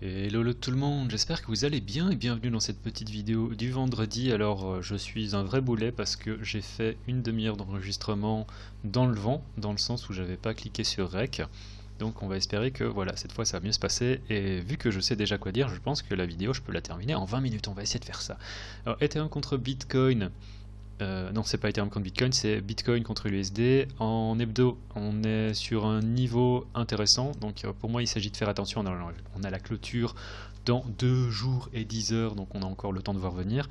Hello tout le monde, j'espère que vous allez bien et bienvenue dans cette petite vidéo du vendredi. Alors je suis un vrai boulet parce que j'ai fait une demi-heure d'enregistrement dans le vent, dans le sens où j'avais pas cliqué sur Rec. Donc on va espérer que voilà, cette fois ça va mieux se passer, et vu que je sais déjà quoi dire, je pense que la vidéo je peux la terminer en 20 minutes, on va essayer de faire ça. Alors Ethereum contre Bitcoin. Non, c'est pas Ethereum contre Bitcoin, c'est Bitcoin contre l'USD. En hebdo, on est sur un niveau intéressant. Donc pour moi, il s'agit de faire attention. On a la clôture dans 2 jours et 10 heures, donc on a encore le temps de voir venir.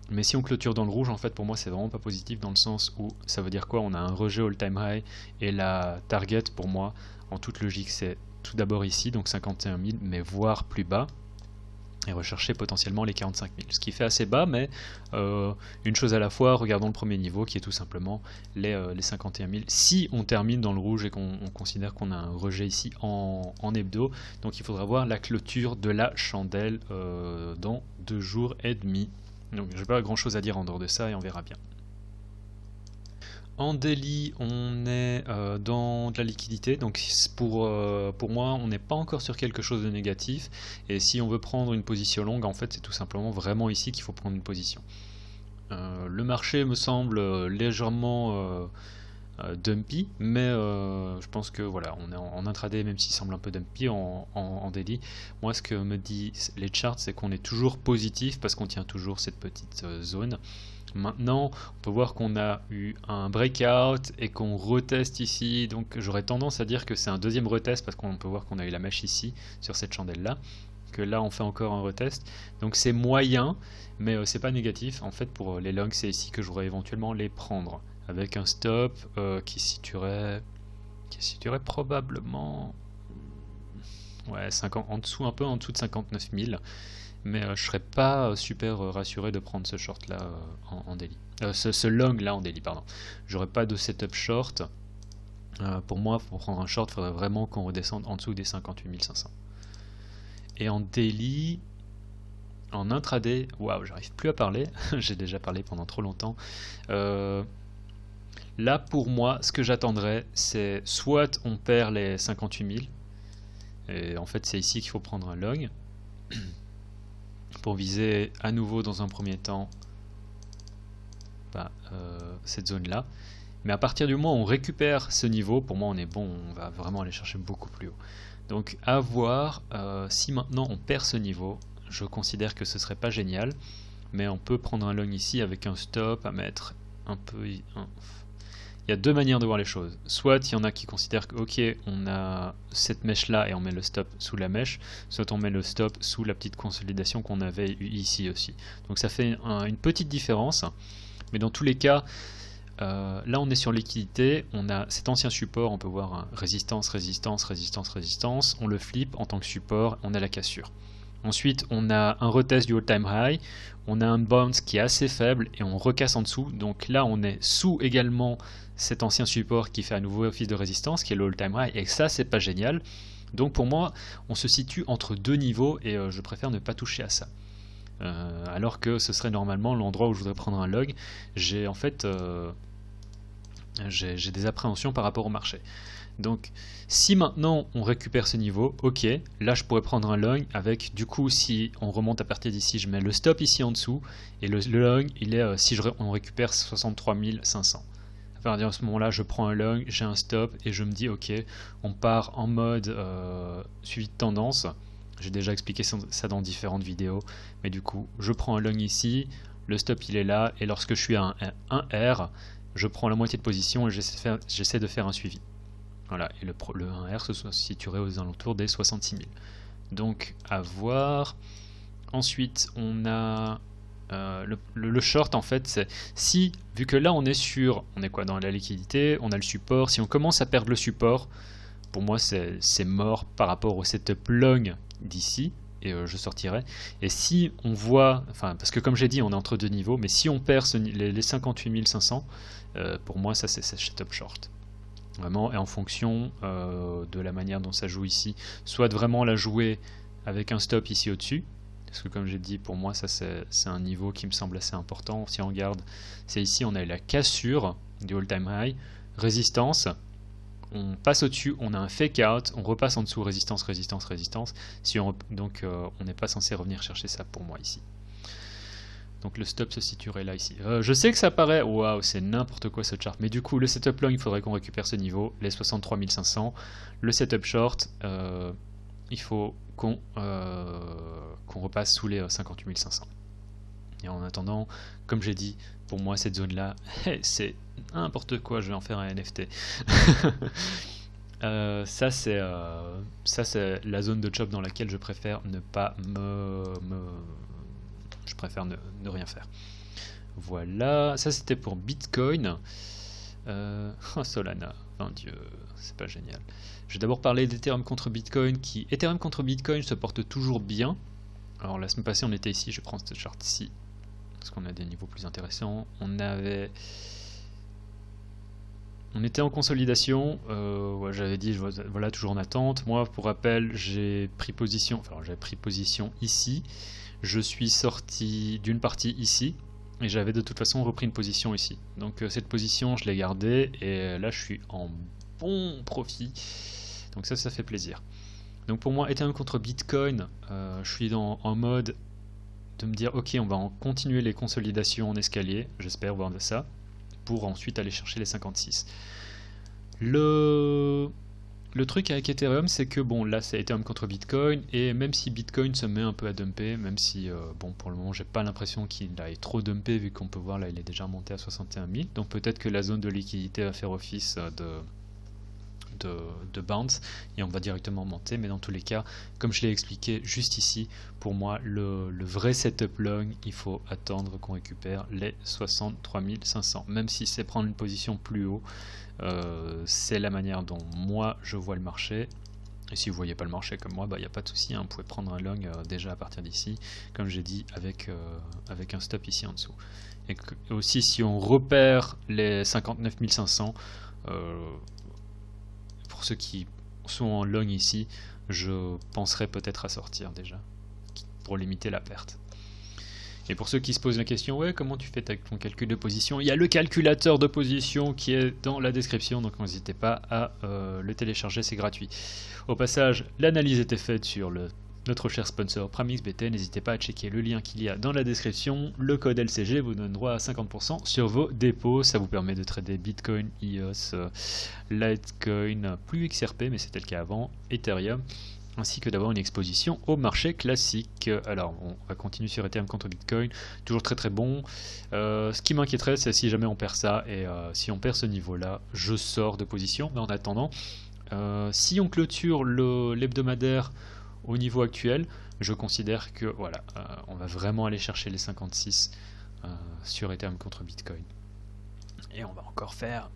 Mais si on clôture dans le rouge, en fait, pour moi, c'est vraiment pas positif dans le sens où ça veut dire quoi? On a un rejet all-time high, et la target, pour moi, en toute logique, c'est tout d'abord ici, donc 51 000, mais voire plus bas, et rechercher potentiellement les 45 000. Ce qui fait assez bas, mais une chose à la fois, regardons le premier niveau qui est tout simplement les 51 000. Si on termine dans le rouge et qu'on considère qu'on a un rejet ici en hebdo, donc il faudra voir la clôture de la chandelle dans 2 jours et demi. Donc je n'ai pas grand chose à dire en dehors de ça et on verra bien. En daily, on est dans de la liquidité, donc pour moi, on n'est pas encore sur quelque chose de négatif, et si on veut prendre une position longue, en fait, c'est tout simplement vraiment ici qu'il faut prendre une position. Le marché me semble légèrement dumpy, mais je pense que voilà, on est en intraday, même s'il semble un peu dumpy en daily. Moi, ce que me disent les charts, c'est qu'on est toujours positif parce qu'on tient toujours cette petite zone. Maintenant, on peut voir qu'on a eu un breakout et qu'on reteste ici, donc j'aurais tendance à dire que c'est un deuxième retest parce qu'on peut voir qu'on a eu la mèche ici sur cette chandelle là, que là on fait encore un retest, donc c'est moyen, mais c'est pas négatif. En fait, pour les longs, c'est ici que j'aurais éventuellement les prendre avec un stop qui situerait probablement, ouais, 50, en dessous, un peu en dessous de 59 000. Mais je serais pas super rassuré de prendre ce short là en daily. Ce long là en daily, pardon. J'aurais pas de setup short. Pour moi, pour prendre un short, il faudrait vraiment qu'on redescende en dessous des 58 500. Et en daily, en intraday, waouh, j'arrive plus à parler. J'ai déjà parlé pendant trop longtemps. Là, pour moi, ce que j'attendrais, c'est soit on perd les 58 000, et en fait, c'est ici qu'il faut prendre un long pour viser à nouveau dans un premier temps cette zone là, mais à partir du moment où on récupère ce niveau, pour moi on est bon, on va vraiment aller chercher beaucoup plus haut. Donc à voir. Si maintenant on perd ce niveau, je considère que ce serait pas génial, mais on peut prendre un long ici avec un stop à mettre un peu. Il y a deux manières de voir les choses. Soit il y en a qui considèrent que ok, on a cette mèche là et on met le stop sous la mèche, soit on met le stop sous la petite consolidation qu'on avait eu ici aussi. Donc ça fait une petite différence, mais dans tous les cas, là on est sur liquidité, on a cet ancien support, on peut voir résistance, résistance, résistance, résistance, on le flip en tant que support, on a la cassure. Ensuite, on a un retest du all-time high, on a un bounce qui est assez faible et on recasse en dessous. Donc là, on est sous également cet ancien support qui fait à nouveau office de résistance, qui est le all-time high, et ça, c'est pas génial. Donc pour moi, on se situe entre deux niveaux et je préfère ne pas toucher à ça. Alors que ce serait normalement l'endroit où je voudrais prendre un log. J'ai en fait j'ai des appréhensions par rapport au marché. Donc si maintenant on récupère ce niveau, ok, là je pourrais prendre un long avec, du coup si on remonte à partir d'ici, je mets le stop ici en dessous, et le long il est, si on récupère 63 500. À partir de ce moment là je prends un long, j'ai un stop et je me dis ok, on part en mode suivi de tendance. J'ai déjà expliqué ça dans différentes vidéos, mais du coup je prends un long ici, le stop il est là, et lorsque je suis à un R, je prends la moitié de position et j'essaie de faire un suivi. Voilà, et le 1R se situerait aux alentours des 66 000. Donc à voir. Ensuite, on a le short, en fait, c'est si, vu que là on est quoi, dans la liquidité, on a le support, si on commence à perdre le support, pour moi c'est mort par rapport au setup long d'ici, et je sortirai. Et si on voit, enfin, parce que comme j'ai dit, on est entre deux niveaux, mais si on perd les 58 500, pour moi ça c'est setup short. Vraiment, et en fonction de la manière dont ça joue ici, soit de vraiment la jouer avec un stop ici au-dessus, parce que comme j'ai dit, pour moi ça c'est un niveau qui me semble assez important. Si on regarde, c'est ici, on a la cassure du all-time high, résistance, on passe au-dessus, on a un fake out, on repasse en dessous, résistance, résistance, résistance. Donc on n'est pas censé revenir chercher ça pour moi ici. Donc le stop se situerait là ici. Je sais que ça paraît, waouh, c'est n'importe quoi ce chart. Mais du coup, le setup long, il faudrait qu'on récupère ce niveau, les 63 500. Le setup short, il faut qu'on repasse sous les 58 500. Et en attendant, comme j'ai dit, pour moi cette zone-là, c'est n'importe quoi. Je vais en faire un NFT. Ça c'est la zone de chop dans laquelle je préfère ne pas je préfère ne rien faire. Voilà, ça c'était pour Bitcoin. Oh, Solana, oh Dieu, c'est pas génial. Je vais d'abord parler d'Ethereum contre Bitcoin. Ethereum contre Bitcoin se porte toujours bien. Alors la semaine passée on était ici, je prends cette charte ici parce qu'on a des niveaux plus intéressants. On était en consolidation, ouais, j'avais dit voilà, toujours en attente. Moi pour rappel j'ai pris position ici, je suis sorti d'une partie ici et j'avais de toute façon repris une position ici. Donc cette position je l'ai gardée et là je suis en bon profit, donc ça fait plaisir. Donc pour moi Ethereum contre Bitcoin, je suis en mode de me dire ok, on va en continuer les consolidations en escalier, j'espère voir de ça, pour ensuite aller chercher les 56. Le truc avec Ethereum, c'est que bon, là c'est Ethereum contre Bitcoin, et même si Bitcoin se met un peu à dumper, même si bon, pour le moment j'ai pas l'impression qu'il aille trop dumper, vu qu'on peut voir là il est déjà monté à 61 000, donc peut-être que la zone de liquidité va faire office de bounce et on va directement monter, mais dans tous les cas, comme je l'ai expliqué juste ici, pour moi le vrai setup long, il faut attendre qu'on récupère les 63 500, même si c'est prendre une position plus haut. C'est la manière dont moi je vois le marché, et si vous voyez pas le marché comme moi, il n'y a pas de souci, hein, vous pouvez prendre un long déjà à partir d'ici, comme j'ai dit, avec un stop ici en dessous. Et aussi si on repère les 59 500, pour ceux qui sont en long ici, je penserais peut-être à sortir déjà, pour limiter la perte. Et pour ceux qui se posent la question, ouais, comment tu fais ton calcul de position, il y a le calculateur de position qui est dans la description, donc n'hésitez pas à le télécharger, c'est gratuit. Au passage, l'analyse était faite sur notre cher sponsor PrimeXBT, n'hésitez pas à checker le lien qu'il y a dans la description. Le code LCG vous donne droit à 50% sur vos dépôts, ça vous permet de trader Bitcoin, EOS, Litecoin, plus XRP, mais c'était le cas avant, Ethereum, ainsi que d'avoir une exposition au marché classique. Alors on va continuer sur Ethereum contre Bitcoin, toujours très très bon. Ce qui m'inquiéterait, c'est si jamais on perd ça, et si on perd ce niveau là, je sors de position. Mais en attendant, si on clôture l'hebdomadaire au niveau actuel, je considère que voilà, on va vraiment aller chercher les 56 sur Ethereum contre Bitcoin, et on va encore faire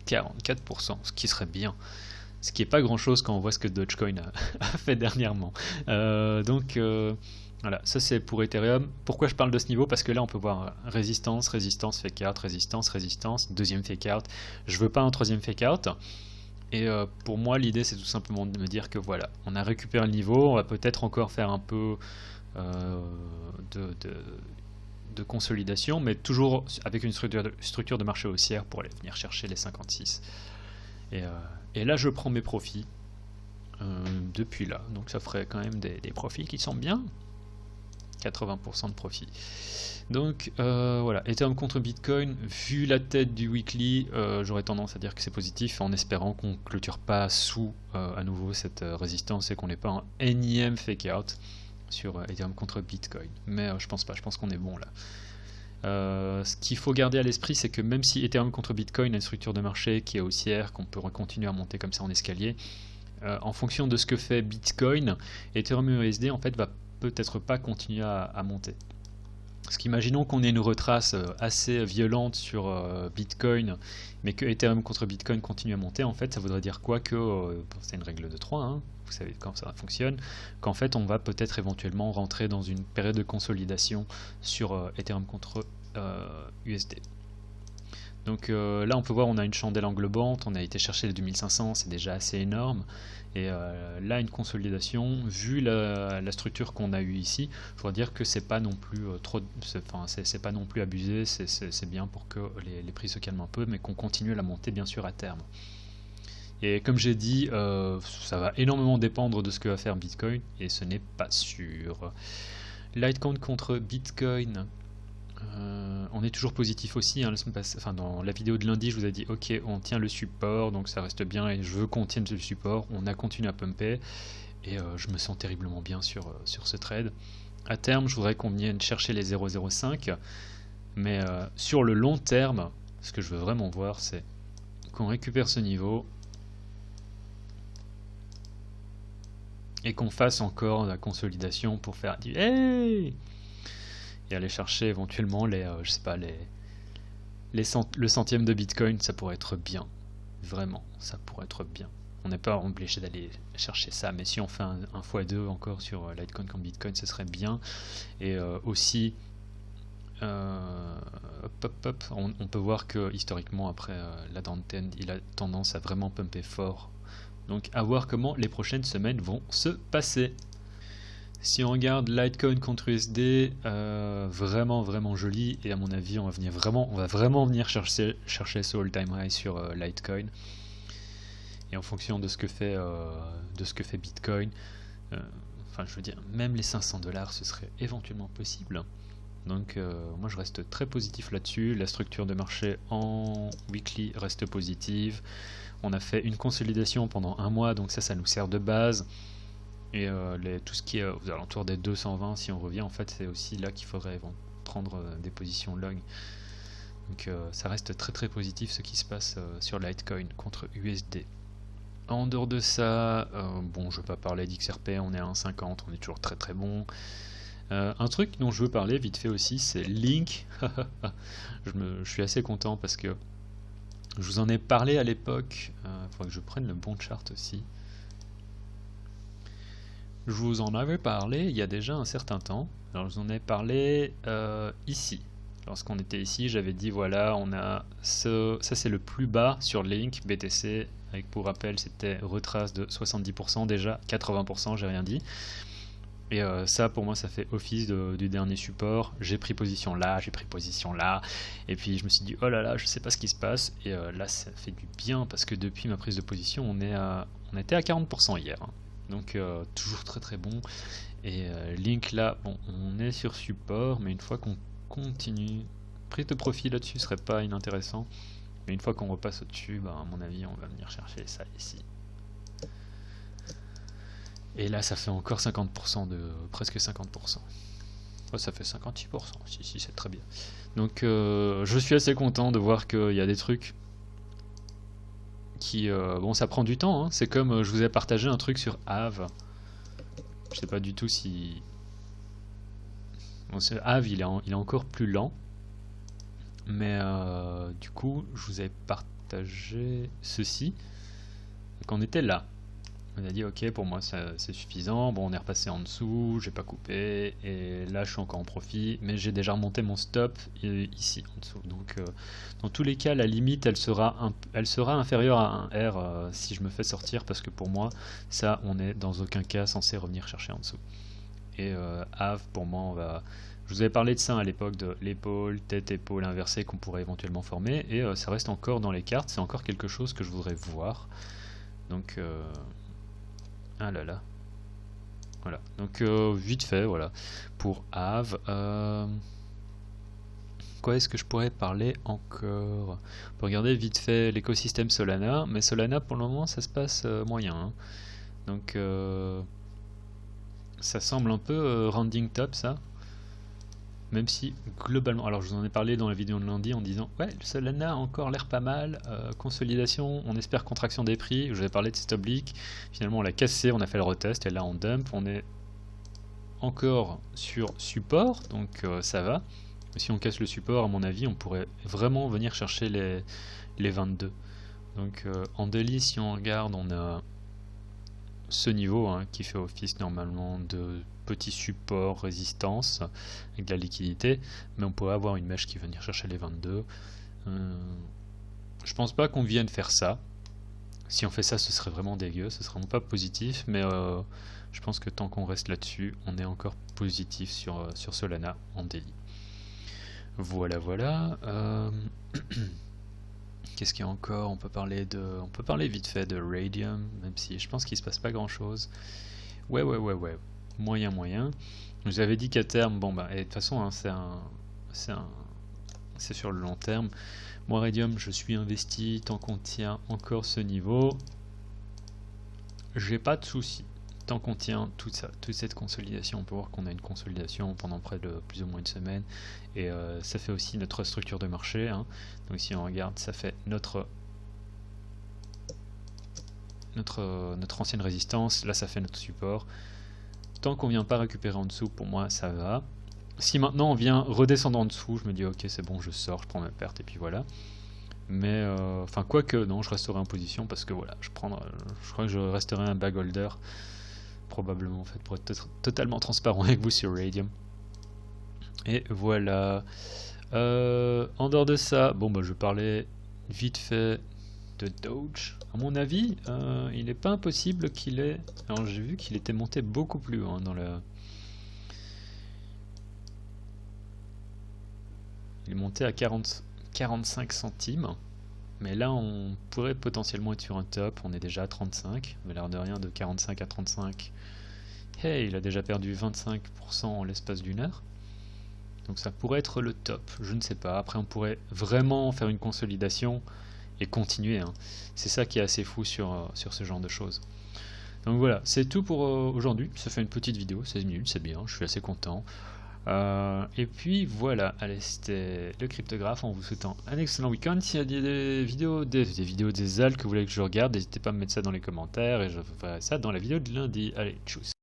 44%, ce qui serait bien. Ce qui n'est pas grand chose quand on voit ce que Dogecoin a fait dernièrement. Donc voilà, ça c'est pour Ethereum. Pourquoi je parle de ce niveau? Parce que là on peut voir résistance, résistance, fake out, résistance, résistance, deuxième fake out. Je veux pas un troisième fake out. Et pour moi l'idée c'est tout simplement de me dire que voilà, on a récupéré le niveau, on va peut-être encore faire un peu de consolidation, mais toujours avec une structure de marché haussière pour aller venir chercher les 56. Et là je prends mes profits depuis là, donc ça ferait quand même des profits qui sont bien, 80% de profit. Donc voilà, Ethereum contre Bitcoin, vu la tête du weekly, j'aurais tendance à dire que c'est positif, en espérant qu'on clôture pas sous à nouveau cette résistance et qu'on n'ait pas un énième fake out sur Ethereum contre Bitcoin. Mais je pense pas, je pense qu'on est bon là. Ce qu'il faut garder à l'esprit, c'est que même si Ethereum contre Bitcoin a une structure de marché qui est haussière, qu'on peut continuer à monter comme ça en escalier, en fonction de ce que fait Bitcoin, Ethereum USD en fait va peut-être pas continuer à monter. Parce qu'imaginons qu'on ait une retrace assez violente sur Bitcoin, mais que Ethereum contre Bitcoin continue à monter, en fait ça voudrait dire quoi? Que c'est une règle de 3, hein, vous savez comment ça fonctionne, qu'en fait on va peut-être éventuellement rentrer dans une période de consolidation sur Ethereum contre USD. Donc là on peut voir, on a une chandelle englobante, on a été chercher les 2500, c'est déjà assez énorme, et là une consolidation, vu la structure qu'on a eue ici, je dois dire que c'est pas non plus c'est pas non plus abusé, c'est bien pour que les prix se calment un peu, mais qu'on continue la montée bien sûr à terme. Et comme j'ai dit, ça va énormément dépendre de ce que va faire Bitcoin, et ce n'est pas sûr. Litecoin contre Bitcoin, on est toujours positif aussi, hein, enfin, dans la vidéo de lundi je vous ai dit ok, on tient le support, donc ça reste bien et je veux qu'on tienne le support. On a continué à pumper et je me sens terriblement bien sur ce trade. À terme je voudrais qu'on vienne chercher les 0,05, mais sur le long terme ce que je veux vraiment voir c'est qu'on récupère ce niveau et qu'on fasse encore la consolidation pour faire du hey et aller chercher éventuellement les, je sais pas, le centième de Bitcoin. Ça pourrait être bien, vraiment, ça pourrait être bien. On n'est pas obligé d'aller chercher ça, mais si on fait un x2 encore sur Litecoin contre Bitcoin, ce serait bien. Et aussi, on peut voir que historiquement, après la downtrend, il a tendance à vraiment pumper fort. Donc à voir comment les prochaines semaines vont se passer. Si on regarde Litecoin contre USD, vraiment joli, et à mon avis on va vraiment venir chercher ce all-time high sur Litecoin. Et en fonction de ce que fait Bitcoin, enfin je veux dire, même les 500 $, ce serait éventuellement possible. Donc moi je reste très positif là-dessus. La structure de marché en weekly reste positive. On a fait une consolidation pendant un mois, donc ça nous sert de base. Et tout ce qui est aux alentours des 220, si on revient, en fait c'est aussi là qu'il faudrait prendre des positions long. Donc ça reste très positif ce qui se passe sur Litecoin contre USD. En dehors de ça, bon, je ne vais pas parler d'XRP, on est à 1,50, on est toujours très bon. Un truc dont je veux parler vite fait aussi, c'est Link. Je suis assez content parce que je vous en ai parlé à l'époque. Il faudrait que je prenne le bon chart aussi. Je vous en avais parlé il y a déjà un certain temps. Alors je vous en ai parlé ici. Lorsqu'on était ici, j'avais dit voilà, on a ça c'est le plus bas sur Link BTC. Avec pour rappel, c'était retrace de 70% déjà, 80%, j'ai rien dit. Et ça pour moi ça fait office du dernier support. J'ai pris position là, et puis je me suis dit oh là là, je sais pas ce qui se passe. Et là ça fait du bien parce que depuis ma prise de position, on était à 40% hier. Hein. Donc toujours très bon. Et Link là, bon, on est sur support, mais une fois qu'on continue, prise de profit là-dessus serait pas inintéressant. Mais une fois qu'on repasse au-dessus, bah, à mon avis, on va venir chercher ça ici. Et là, ça fait encore 50% presque 50%. Oh, ça fait 56%. Si, c'est très bien. Donc, je suis assez content de voir qu'il y a des trucs qui... bon, ça prend du temps. Hein. C'est comme je vous ai partagé un truc sur Aave. Je sais pas du tout si... Bon, Aave, il est encore plus lent. Mais du coup, je vous ai partagé ceci. Donc, on était là. On a dit ok, pour moi c'est suffisant. Bon, on est repassé en dessous, j'ai pas coupé, et là je suis encore en profit, mais j'ai déjà remonté mon stop ici en dessous. Donc dans tous les cas, la limite elle sera inférieure à un R si je me fais sortir, parce que pour moi ça, on est dans aucun cas censé revenir chercher en dessous. Et Aave, pour moi, je vous avais parlé de ça à l'époque, de l'épaule, tête-épaule inversée qu'on pourrait éventuellement former, et ça reste encore dans les cartes, c'est encore quelque chose que je voudrais voir. Donc ah là là. Voilà. Donc vite fait, voilà. Pour Aave. Quoi est-ce que je pourrais parler encore? On peut regarder vite fait l'écosystème Solana. Mais Solana pour le moment ça se passe moyen. Hein. Donc ça semble un peu rounding top ça. Même si globalement, alors je vous en ai parlé dans la vidéo de lundi en disant ouais, le Solana a encore l'air pas mal, consolidation, on espère contraction des prix, je vous ai parlé de cette oblique, finalement on l'a cassé, on a fait le retest et là on dump, on est encore sur support, donc ça va. Si on casse le support, à mon avis, on pourrait vraiment venir chercher les 22. Donc en daily, si on regarde, on a ce niveau hein, qui fait office normalement de petit support, résistance, avec de la liquidité, mais on pourrait avoir une mèche qui va venir chercher les 22. Je pense pas qu'on vienne faire ça. Si on fait ça, ce serait vraiment dégueu, ce serait vraiment pas positif, mais je pense que tant qu'on reste là-dessus, on est encore positif sur Solana en daily. Voilà. Qu'est-ce qu'il y a encore? On peut parler vite fait de Radium, même si je pense qu'il se passe pas grand chose. Ouais. Moyen. Je vous avais dit qu'à terme, bon bah, et de toute façon, hein, c'est sur le long terme. Moi, Radium, je suis investi tant qu'on tient encore ce niveau. J'ai pas de soucis. Tant qu'on tient toute cette consolidation, on peut voir qu'on a une consolidation pendant près de plus ou moins une semaine. Et ça fait aussi notre structure de marché. Hein. Donc si on regarde, ça fait notre ancienne résistance. Là, ça fait notre support. Tant qu'on vient pas récupérer en dessous, pour moi, ça va. Si maintenant on vient redescendre en dessous, je me dis ok, c'est bon, je sors, je prends ma perte et puis voilà. Mais enfin, quoique, non, je resterai en position parce que voilà, je crois que je resterai un bag holder. Probablement, en fait, pour être totalement transparent avec vous sur Radium. Et voilà. En dehors de ça, bon, bah, je parlais vite fait de Doge. À mon avis, il n'est pas impossible qu'il ait... Alors, j'ai vu qu'il était monté beaucoup plus haut hein, dans le... Il est monté à 45 centimes. Mais là, on pourrait potentiellement être sur un top. On est déjà à 35. Mais l'air de rien, de 45 à 35. Hey, il a déjà perdu 25% en l'espace d'une heure. Donc ça pourrait être le top. Je ne sais pas. Après, on pourrait vraiment faire une consolidation et continuer. Hein. C'est ça qui est assez fou sur ce genre de choses. Donc voilà, c'est tout pour aujourd'hui. Ça fait une petite vidéo, 16 minutes, c'est bien. Je suis assez content. Et puis voilà, allez, c'était le cryptographe en vous souhaitant un excellent week-end. S'il y a des vidéos des ALT que vous voulez que je regarde, n'hésitez pas à me mettre ça dans les commentaires et je ferai ça dans la vidéo de lundi. Allez, tchuss.